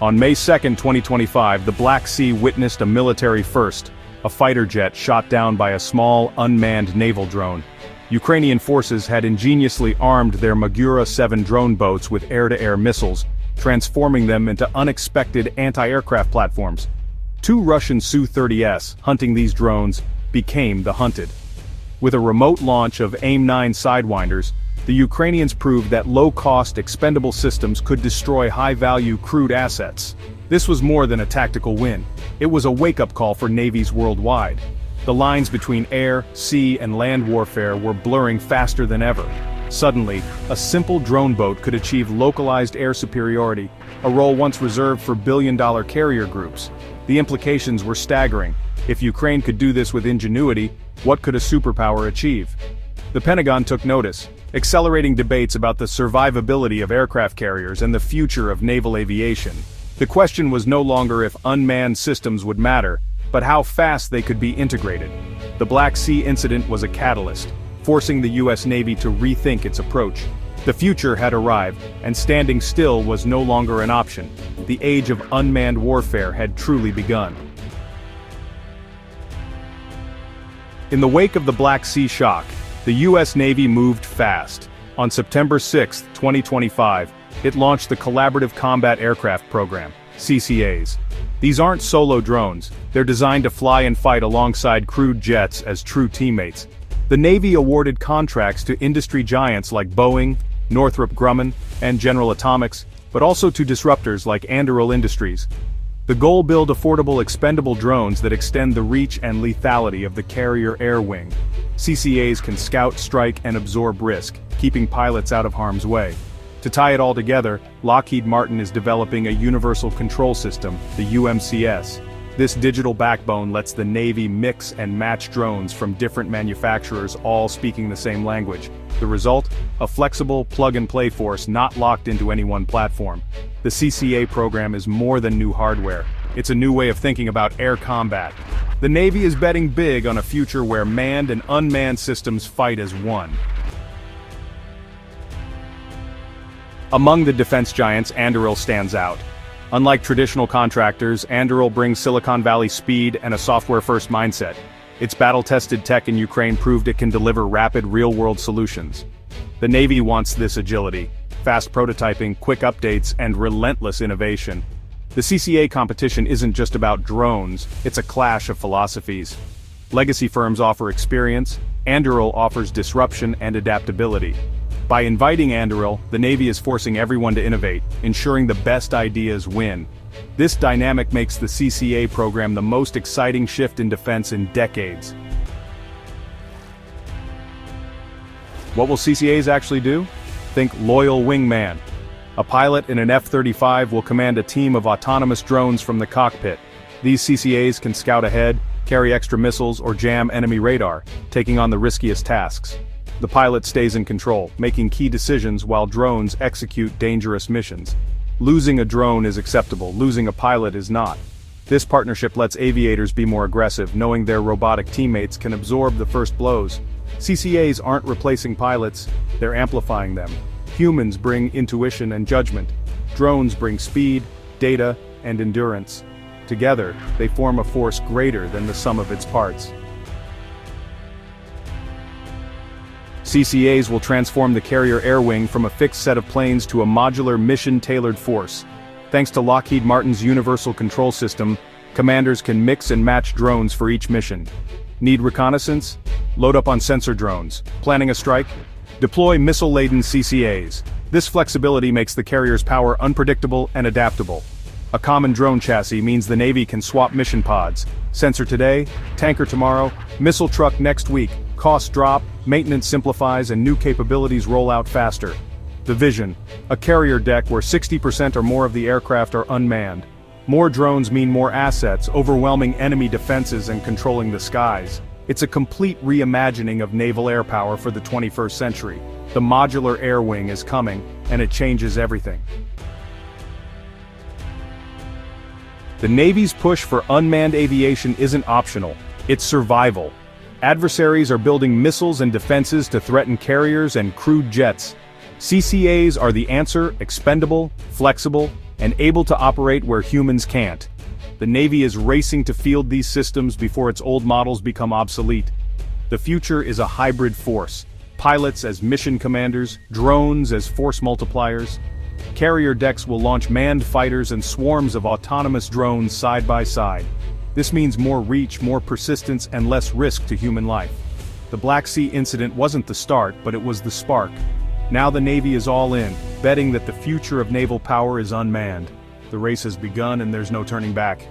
On May 2, 2025, the Black Sea witnessed a military first. A fighter jet shot down by a small, unmanned naval drone. Ukrainian forces had ingeniously armed their Magura 7 drone boats with air-to-air missiles, transforming them into unexpected anti-aircraft platforms. 2 Russian Su-30s hunting these drones became the hunted. With a remote launch of AIM-9 Sidewinders, the Ukrainians proved that low-cost, expendable systems could destroy high-value crewed assets. This was more than a tactical win. It was a wake-up call for navies worldwide. The lines between air, sea, and land warfare were blurring faster than ever. Suddenly, a simple drone boat could achieve localized air superiority, a role once reserved for billion-dollar carrier groups. The implications were staggering. If Ukraine could do this with ingenuity, what could a superpower achieve? The Pentagon took notice, accelerating debates about the survivability of aircraft carriers and the future of naval aviation. The question was no longer if unmanned systems would matter, but how fast they could be integrated. The Black Sea incident was a catalyst, forcing the US Navy to rethink its approach. The future had arrived, and standing still was no longer an option. The age of unmanned warfare had truly begun. In the wake of the Black Sea shock, the US Navy moved fast. On September 6, 2025, it launched the Collaborative Combat Aircraft Program, CCAs. These aren't solo drones, they're designed to fly and fight alongside crewed jets as true teammates. The Navy awarded contracts to industry giants like Boeing, Northrop Grumman, and General Atomics, but also to disruptors like Anduril Industries. The goal: build affordable expendable drones that extend the reach and lethality of the carrier air wing. CCAs can scout, strike, and absorb risk, keeping pilots out of harm's way. To tie it all together, Lockheed Martin is developing a Universal Control System, the UMCS. This digital backbone lets the Navy mix and match drones from different manufacturers, all speaking the same language. The result? A flexible, plug-and-play force not locked into any one platform. The CCA program is more than new hardware. It's a new way of thinking about air combat. The Navy is betting big on a future where manned and unmanned systems fight as one. Among the defense giants, Anduril stands out. Unlike traditional contractors, Anduril brings Silicon Valley speed and a software-first mindset. Its battle-tested tech in Ukraine proved it can deliver rapid, real-world solutions. The Navy wants this agility: fast prototyping, quick updates, and relentless innovation. The CCA competition isn't just about drones, it's a clash of philosophies. Legacy firms offer experience, Anduril offers disruption and adaptability. By inviting Anduril, the Navy is forcing everyone to innovate, ensuring the best ideas win. This dynamic makes the CCA program the most exciting shift in defense in decades. What will CCAs actually do? Think loyal wingman. A pilot in an F-35 will command a team of autonomous drones from the cockpit. These CCAs can scout ahead, carry extra missiles, or jam enemy radar, taking on the riskiest tasks. The pilot stays in control, making key decisions while drones execute dangerous missions. Losing a drone is acceptable, losing a pilot is not. This partnership lets aviators be more aggressive, knowing their robotic teammates can absorb the first blows. CCAs aren't replacing pilots, they're amplifying them. Humans bring intuition and judgment. Drones bring speed, data, and endurance. Together, they form a force greater than the sum of its parts. CCAs will transform the carrier air wing from a fixed set of planes to a modular, mission-tailored force. Thanks to Lockheed Martin's Universal Control System, commanders can mix and match drones for each mission. Need reconnaissance? Load up on sensor drones. Planning a strike? Deploy missile-laden CCAs. This flexibility makes the carrier's power unpredictable and adaptable. A common drone chassis means the Navy can swap mission pods. Sensor today, tanker tomorrow, missile truck next week. Costs drop, maintenance simplifies, and new capabilities roll out faster. The vision: a carrier deck where 60% or more of the aircraft are unmanned. More drones mean more assets, overwhelming enemy defenses and controlling the skies. It's a complete reimagining of naval air power for the 21st century. The modular air wing is coming, and it changes everything. The Navy's push for unmanned aviation isn't optional, it's survival. Adversaries are building missiles and defenses to threaten carriers and crewed jets. CCAs are the answer: expendable, flexible, and able to operate where humans can't. The Navy is racing to field these systems before its old models become obsolete. The future is a hybrid force. Pilots as mission commanders, drones as force multipliers. Carrier decks will launch manned fighters and swarms of autonomous drones side by side. This means more reach, more persistence, and less risk to human life. The Black Sea incident wasn't the start, but it was the spark. Now the Navy is all in, betting that the future of naval power is unmanned. The race has begun and there's no turning back.